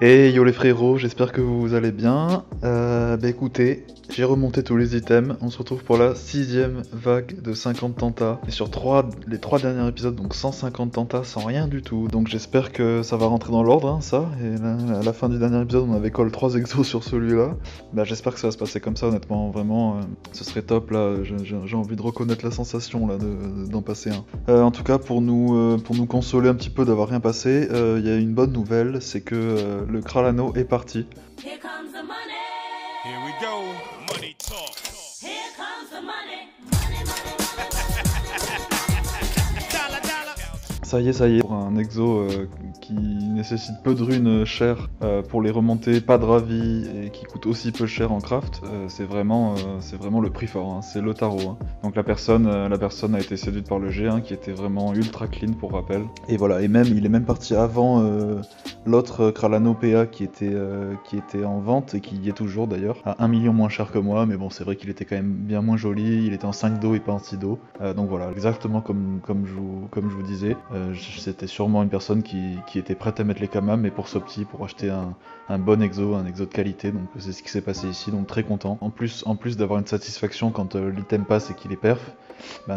Et yo les frérots, j'espère que vous allez bien. Écoutez, j'ai remonté tous les items. On se retrouve pour la 6ème vague de 50 tentas. Et sur les 3 derniers épisodes, donc 150 tentas sans rien du tout. Donc j'espère que ça va rentrer dans l'ordre, hein, ça. Et là, à la fin du dernier épisode, on avait call 3 exos sur celui-là. J'espère que ça va se passer comme ça, honnêtement. Vraiment, ce serait top là. J'ai envie de reconnaître la sensation là d'en passer un. En tout cas, pour nous consoler un petit peu d'avoir rien passé, il y a une bonne nouvelle, c'est que le Kralano est parti. Here comes the money. Here we go. Money talk. Here comes the money. Money, money, Dollar, dollar. Ça y est, pour un exo qui nécessite peu de runes chères pour les remonter, pas de ravis et qui coûte aussi peu cher en craft, c'est vraiment le prix fort, hein, c'est le tarot. Hein. Donc la personne a été séduite par le G1 qui était vraiment ultra clean pour rappel. Et voilà, et même il est même parti avant l'autre Kralano PA qui était en vente et qui y est toujours d'ailleurs, à 1 million moins cher que moi, mais bon c'est vrai qu'il était quand même bien moins joli, il était en 5 dos et pas en 6 dos. Donc voilà, exactement comme je vous disais. C'était sûrement une personne qui était prête à mettre les kamas, mais pour Sopti, pour acheter un bon exo, un exo de qualité, donc c'est ce qui s'est passé ici, donc très content. En plus d'avoir une satisfaction quand l'item passe et qu'il est perf,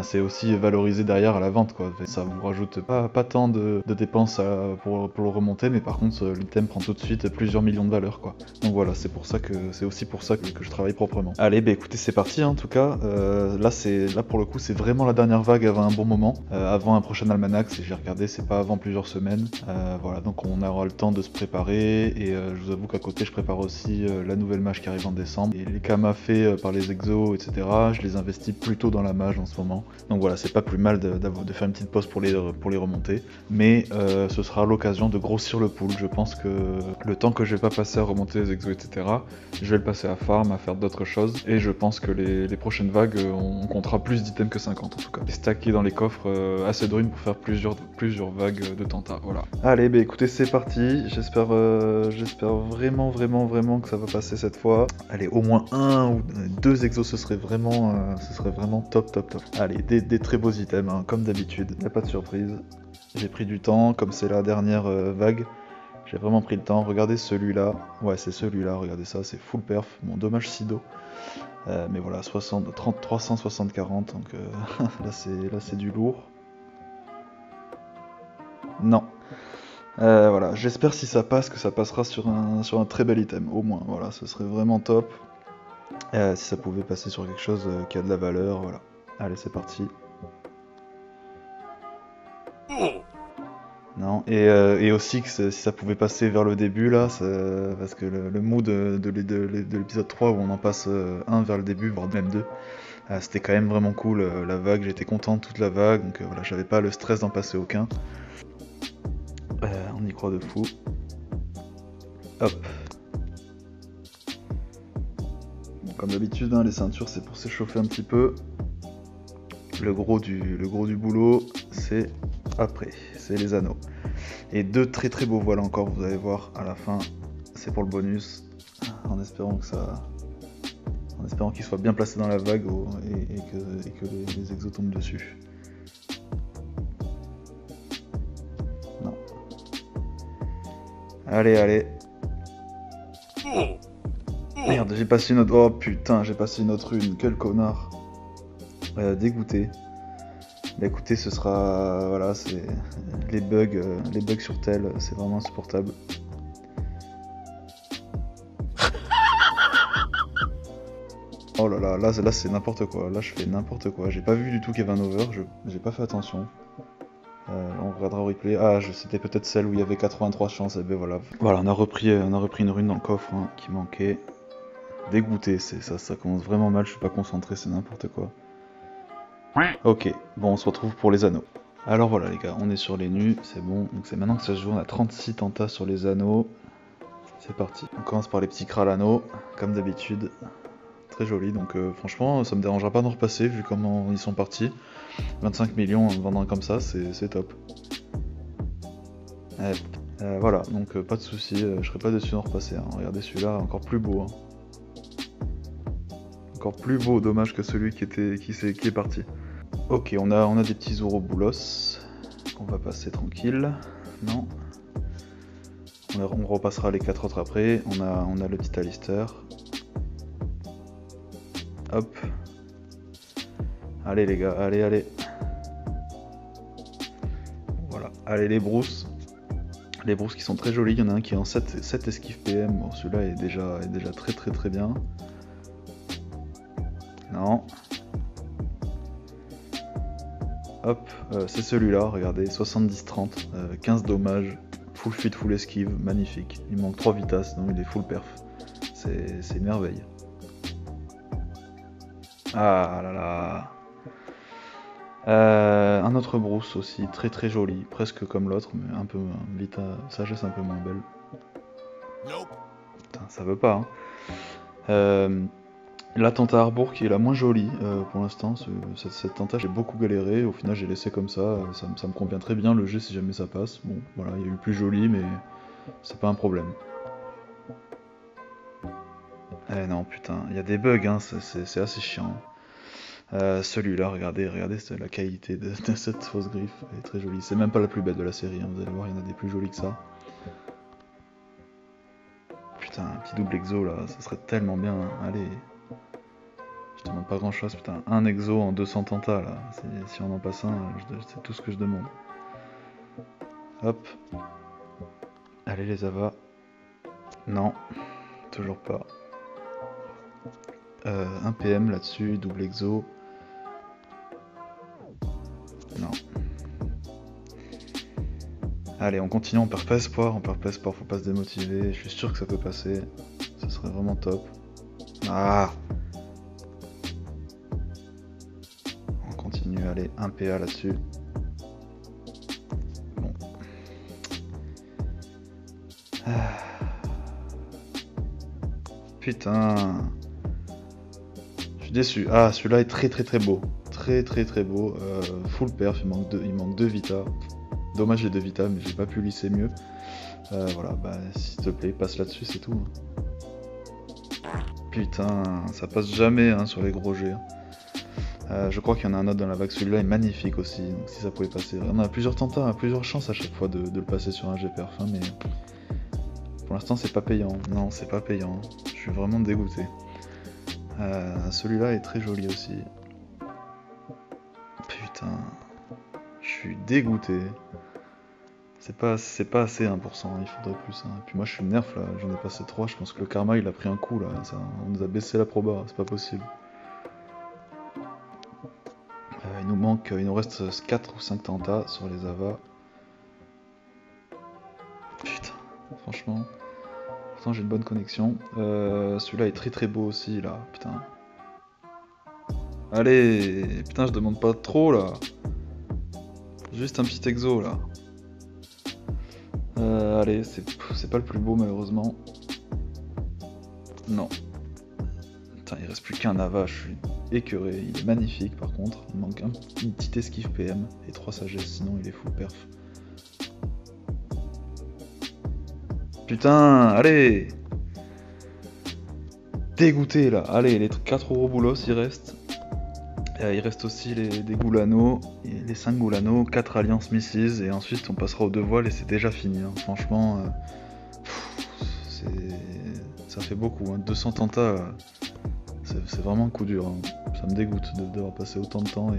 c'est aussi valorisé derrière à la vente, quoi. Ça vous rajoute pas tant de dépenses pour le remonter, mais par contre l'item prend tout de suite plusieurs millions de valeur, quoi. Donc voilà, c'est aussi pour ça que je travaille proprement. Allez, écoutez, c'est parti, hein, en tout cas. Là pour le coup, c'est vraiment la dernière vague avant un bon moment, avant un prochain almanach. Si j'ai regardé, c'est pas avant plusieurs semaines. Voilà, donc on aura le temps de se préparer, et je vous avoue qu'à côté, je prépare aussi la nouvelle mage qui arrive en décembre. Et les kamas faits par les exos, etc., je les investis plutôt dans la mage en ce moment. Donc voilà, c'est pas plus mal de faire une petite pause pour les remonter, mais ce sera l'occasion de grossir le pool. Je pense que le temps que je vais pas passer à remonter les exos, etc., je vais le passer à farm, à faire d'autres choses, et je pense que les prochaines vagues, on comptera plus d'items que 50 en tout cas. Et stacker dans les coffres assez de runes pour faire plusieurs vagues de tenta, voilà. Allez, écoutez, c'est parti, j'espère vraiment que ça va passer cette fois. Allez, au moins 1 ou 2 exos, ce serait vraiment top. Allez, des très beaux items, hein, comme d'habitude, y a pas de surprise. J'ai pris du temps, comme c'est la dernière vague, j'ai vraiment pris le temps. Regardez celui-là, ouais c'est celui-là, regardez ça, c'est full perf, bon dommage Sido. Mais voilà, 360-40, donc là c'est du lourd. Non. Voilà, j'espère si ça passe que ça passera sur un très bel item, au moins, voilà, ce serait vraiment top. Si ça pouvait passer sur quelque chose qui a de la valeur, voilà. Allez, c'est parti. Non, et aussi que si ça pouvait passer vers le début là, parce que le mood de l'épisode 3 où on en passe un vers le début, voire même deux, c'était quand même vraiment cool la vague, j'étais content de toute la vague, donc voilà, j'avais pas le stress d'en passer aucun. On y croit de fou. Hop. Bon, comme d'habitude, hein, les ceintures c'est pour s'échauffer un petit peu. Le gros du boulot, c'est après, c'est les anneaux. Et 2 très très beaux voiles encore, vous allez voir à la fin, c'est pour le bonus, en espérant qu'ils soient bien placés dans la vague et que les exos tombent dessus. Non. Allez. Merde, j'ai passé une autre... Oh putain, j'ai passé une autre rune, quel connard. Dégoûté. Écoutez, ce sera... Voilà, c'est... Les bugs sur tel, c'est vraiment insupportable. Oh là, là c'est n'importe quoi, là je fais n'importe quoi. J'ai pas vu du tout qu'il y avait un over, j'ai pas fait attention. On regardera au replay. Ah, c'était peut-être celle où il y avait 83 chances, et ben voilà. Voilà, on a repris une rune dans le coffre hein, qui manquait. Dégoûté, ça commence vraiment mal, je suis pas concentré, c'est n'importe quoi. Ok, bon, on se retrouve pour les anneaux. Alors voilà les gars, on est sur les nus, c'est bon. Donc c'est maintenant que ça se joue, on a 36 tentas sur les anneaux. C'est parti. On commence par les petits Kralano, comme d'habitude. Très joli, donc franchement ça me dérangera pas d'en repasser vu comment ils sont partis. 25 millions en vendant comme ça, c'est top. Voilà, donc pas de soucis, je serais pas déçu d'en repasser. Hein. Regardez celui-là, encore plus beau. Hein. Encore plus beau, dommage que celui qui est parti. Ok, on a des petits Ouroboros qu'on va passer tranquille. Non. On repassera les 4 autres après. On a le petit Alistair. Hop. Allez les gars, allez. Voilà, allez les brousses. Les brousses qui sont très jolies, il y en a un qui est en 7 esquives PM, bon, celui-là est déjà très bien. Non. Hop, c'est celui-là, regardez, 70-30, 15 dommages, full fit, full esquive, magnifique. Il manque 3 vitas, donc il est full perf. C'est une merveille. Ah là là. Un autre brousse aussi, très joli, presque comme l'autre, mais un peu vita, sagesse un peu moins belle. Nope. Putain, ça veut pas, hein. La Tanta Harbour qui est la moins jolie pour l'instant. Cette Tanta, j'ai beaucoup galéré, au final j'ai laissé comme ça, ça me convient très bien le G si jamais ça passe. Bon, voilà, il y a eu plus joli, mais c'est pas un problème. Eh non, putain, il y a des bugs, hein, c'est assez chiant. Celui-là, regardez la qualité de cette fausse griffe, elle est très jolie. C'est même pas la plus belle de la série, hein, vous allez voir, il y en a des plus jolies que ça. Putain, un petit double exo là, ça serait tellement bien, hein. Allez. Je demande pas grand chose, putain, un exo en 200 tentas là, si on en passe un, c'est tout ce que je demande. Hop. Allez les avas. Non, toujours pas. Un PM là-dessus, double exo. Non. Allez, on continue, on perd pas espoir, faut pas se démotiver, je suis sûr que ça peut passer. Ce serait vraiment top. Ah! On continue, allez, un PA là-dessus. Bon. Ah. Putain. Je suis déçu. Ah, celui-là est très beau. Très beau. Full perf, il manque 2 vita. Dommage j'ai 2 vita, mais j'ai pas pu lisser mieux. Voilà, bah s'il te plaît, passe là-dessus, c'est tout. Putain, ça passe jamais hein, sur les gros G. Je crois qu'il y en a un autre dans la vague, celui-là est magnifique aussi, donc si ça pouvait passer. On a plusieurs tentats, plusieurs chances à chaque fois de le passer sur un G perf, hein, mais pour l'instant c'est pas payant. Non, c'est pas payant. Je suis vraiment dégoûté. Celui-là est très joli aussi. Putain, je suis dégoûté. C'est pas assez 1%, il faudrait plus. Hein. Puis moi je suis nerf là, j'en ai passé 3, je pense que le karma il a pris un coup là, on nous a baissé la proba, c'est pas possible. Il nous reste 4 ou 5 tentas sur les avas. Putain, franchement. Pourtant j'ai une bonne connexion. Celui-là est très beau aussi là, putain. Allez, putain je demande pas trop là. Juste un petit exo là. Allez, c'est pas le plus beau malheureusement. Non. Putain, il reste plus qu'un ava, je suis écœuré. Il est magnifique par contre. Il manque une petite esquive PM et 3 sagesses, sinon il est full perf. Putain, allez! Dégoûté là. Allez, les 4 Ouroboros il reste. Il reste aussi des Goulano, les 5 Goulano, 4 alliances Misses, et ensuite on passera aux 2 voiles et c'est déjà fini. Hein. Franchement, ça fait beaucoup. Hein. 200 tentas, c'est vraiment un coup dur. Hein. Ça me dégoûte de devoir passer autant de temps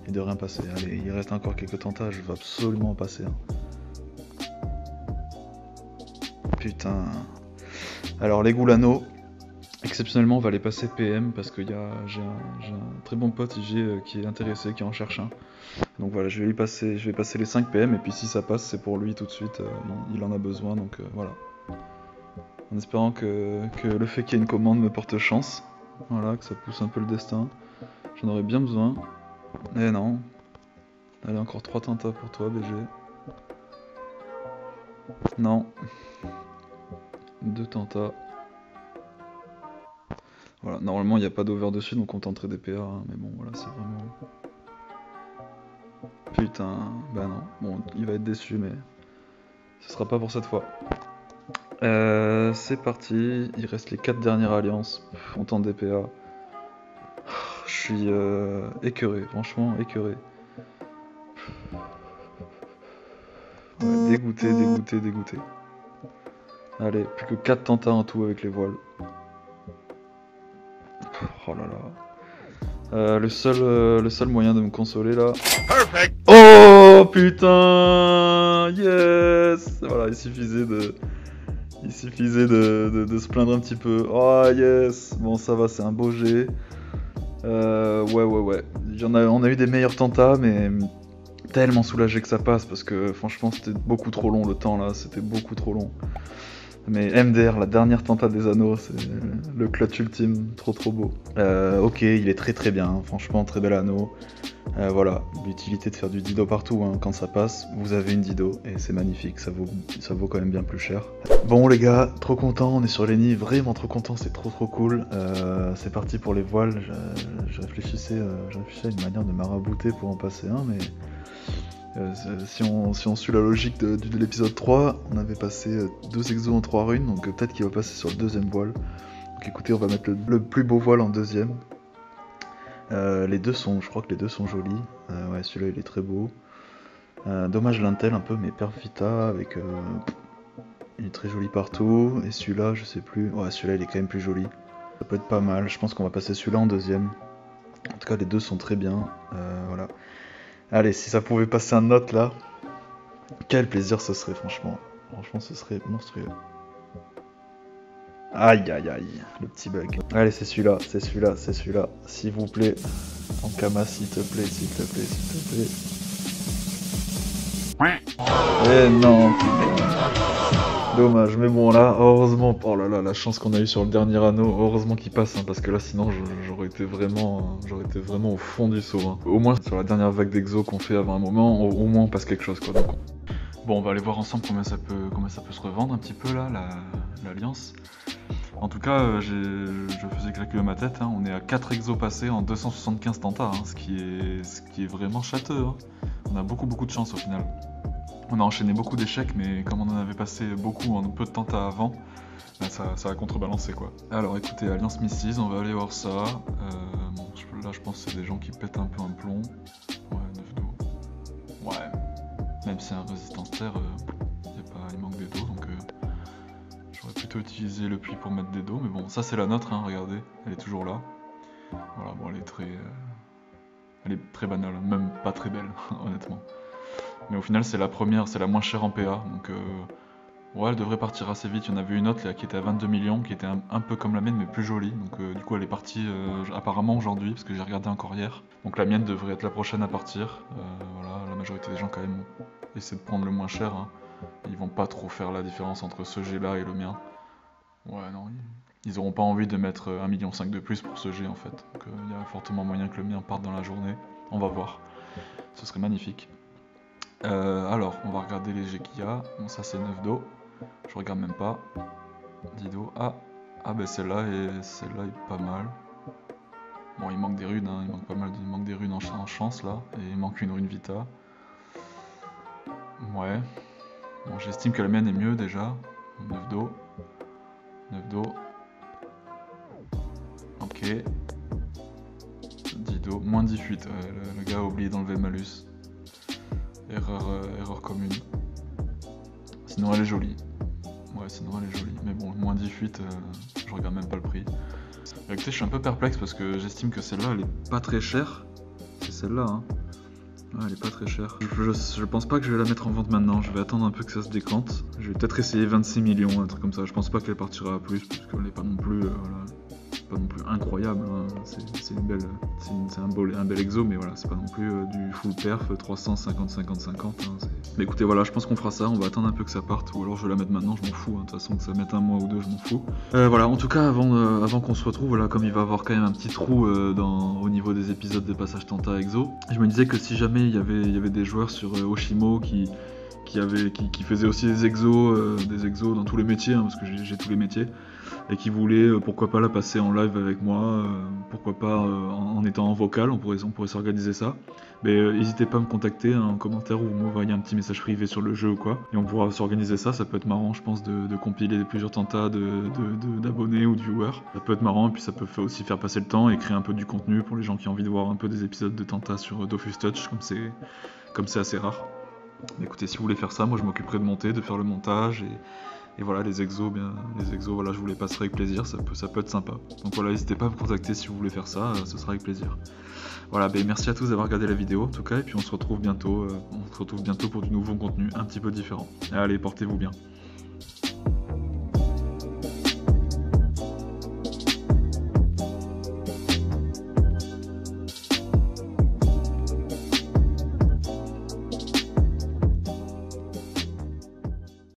et de rien passer. Allez, il reste encore quelques tentas, je veux absolument en passer. Hein. Putain. Alors les Goulano. Exceptionnellement, on va les passer PM parce que j'ai un très bon pote IG qui est intéressé, qui en cherche un. Donc voilà, je vais passer les 5 PM et puis si ça passe, c'est pour lui tout de suite. Il en a besoin, donc voilà. En espérant que le fait qu'il y ait une commande me porte chance. Voilà, que ça pousse un peu le destin. J'en aurais bien besoin. Eh non. Allez, encore 3 tentas pour toi, BG. Non. 2 tentas. Voilà, normalement il n'y a pas d'over dessus donc on tenterait des PA, hein, mais bon voilà c'est vraiment... Putain, bah non, bon il va être déçu mais ce sera pas pour cette fois. C'est parti, il reste les 4 dernières alliances, on tente des PA. Je suis écœuré, franchement écœuré. Ouais, dégoûté. Allez, plus que 4 tentas en tout avec les voiles. Oh là là. Le seul moyen de me consoler là. Perfect. Oh putain! Yes! Voilà, il suffisait de se plaindre un petit peu. Oh yes! Bon, ça va, c'est un beau jet. Ouais. On a eu des meilleurs tentas, mais tellement soulagé que ça passe parce que franchement, c'était beaucoup trop long le temps là, c'était beaucoup trop long. Mais MDR, la dernière tenta des anneaux, c'est le clutch ultime, trop beau. Ok, il est très bien, hein, franchement, très bel anneau. Voilà, l'utilité de faire du dido partout, hein, quand ça passe, vous avez une dido et c'est magnifique, ça vaut quand même bien plus cher. Bon les gars, trop content, on est sur les nids, vraiment trop content, c'est trop cool. C'est parti pour les voiles, je réfléchissais à une manière de marabouter pour en passer un, mais si on suit la logique de l'épisode 3, on avait passé 2 exos en 3 runes, donc peut-être qu'il va passer sur le deuxième voile. Donc écoutez, on va mettre le plus beau voile en deuxième. Je crois que les deux sont jolis. Ouais, celui-là il est très beau. Dommage l'intel un peu, mais Perfita avec... il est très joli partout. Et celui-là, je sais plus. Ouais, celui-là il est quand même plus joli. Ça peut être pas mal, je pense qu'on va passer celui-là en deuxième. En tout cas, les deux sont très bien. Voilà. Allez, si ça pouvait passer un note là, quel plaisir ce serait, franchement. Franchement, ce serait monstrueux. Aïe, le petit bug. Allez, c'est celui-là. S'il vous plaît. Ankama, s'il te plaît. Eh non, putain. Dommage, mais bon là, heureusement, oh là là, la chance qu'on a eu sur le dernier anneau, heureusement qu'il passe, hein, parce que là sinon j'aurais été vraiment au fond du seau. Hein. Au moins sur la dernière vague d'exo qu'on fait avant un moment, au moins on passe quelque chose quoi. Donc. Bon, on va aller voir ensemble comment ça peut se revendre un petit peu là, l'alliance. En tout cas, je faisais calculer ma tête, hein, on est à 4 exos passés en 275 tentas, hein, ce qui est vraiment châteux. Hein. On a beaucoup de chance au final. On a enchaîné beaucoup d'échecs, mais comme on en avait passé beaucoup en peu de temps avant, bah ça a contrebalancé quoi. Alors écoutez, Alliance Missis, on va aller voir ça. Bon, là je pense que c'est des gens qui pètent un peu un plomb. Ouais, 9 dos. Ouais. Même si c'est un résistance terre, il manque des dos, donc j'aurais plutôt utilisé le pli pour mettre des dos. Mais bon, ça c'est la nôtre, hein, regardez, elle est toujours là. Voilà, bon elle est très banale, même pas très belle, honnêtement. Mais au final, c'est la première, c'est la moins chère en PA, donc ouais, elle devrait partir assez vite. Il y en avait une autre là, qui était à 22 millions, qui était un peu comme la mienne, mais plus jolie. Donc du coup, elle est partie apparemment aujourd'hui, parce que j'ai regardé encore hier. Donc la mienne devrait être la prochaine à partir. Voilà, la majorité des gens quand même essaient de prendre le moins cher. Hein. Ils vont pas trop faire la différence entre ce G là et le mien. Ouais, non, ils auront pas envie de mettre 1,5 million de plus pour ce G en fait. Donc il y a fortement moyen que le mien parte dans la journée. On va voir. Ce serait magnifique. Alors, on va regarder les G qu'il y a. Bon, ça c'est 9 dos. Je regarde même pas. 10 dos. Ah, bah celle-là est pas mal. Bon, il manque des runes, hein. Il manque des runes en chance là. Et il manque une rune Vita. Ouais. Bon, j'estime que la mienne est mieux déjà. 9 dos. 9 dos. Ok. 10 dos. Moins 18. Ouais, le gars a oublié d'enlever le malus. Erreur commune. Sinon elle est jolie. Ouais, sinon elle est jolie. Mais bon, moins 18, je regarde même pas le prix. Écoutez, je suis un peu perplexe parce que j'estime que celle-là, elle est pas très chère. C'est celle-là, hein. Ouais, elle est pas très chère. Je pense pas que je vais la mettre en vente maintenant. Je vais attendre un peu que ça se décante. Je vais peut-être essayer 26 millions, un truc comme ça. Je pense pas qu'elle partira à plus, parce qu'elle est pas non plus... voilà. Pas non plus incroyable, hein. C'est un bel exo, mais voilà, c'est pas non plus du full perf 350-50-50. Hein, mais écoutez, voilà, je pense qu'on fera ça, on va attendre un peu que ça parte, ou alors je vais la mettre maintenant, je m'en fous, hein, de toute façon que ça mette un mois ou deux, je m'en fous. Voilà, en tout cas, avant qu'on se retrouve, voilà, comme il va y avoir quand même un petit trou au niveau des épisodes des passages Tenta Exo, je me disais que si jamais il y avait des joueurs sur Oshimo qui faisaient aussi des exos dans tous les métiers, hein, parce que j'ai tous les métiers, et qui voulait pourquoi pas la passer en live avec moi, pourquoi pas en étant en vocal, on pourrait s'organiser ça. Mais n'hésitez pas à me contacter hein, en commentaire ou m'envoyer un petit message privé sur le jeu ou quoi, et on pourra s'organiser ça. Ça peut être marrant, je pense, de compiler plusieurs tentas d'abonnés ou de viewers. Ça peut être marrant, et puis ça peut aussi faire passer le temps et créer un peu du contenu pour les gens qui ont envie de voir un peu des épisodes de tentas sur Dofus Touch, comme c'est assez rare. Mais écoutez, si vous voulez faire ça, moi je m'occuperai de monter, de faire le montage Et voilà, les exos, voilà, je vous les passerai avec plaisir, ça peut être sympa. Donc voilà, n'hésitez pas à me contacter si vous voulez faire ça, ce sera avec plaisir. Voilà, merci à tous d'avoir regardé la vidéo en tout cas, et puis on se retrouve bientôt pour du nouveau contenu un petit peu différent. Allez, portez-vous bien.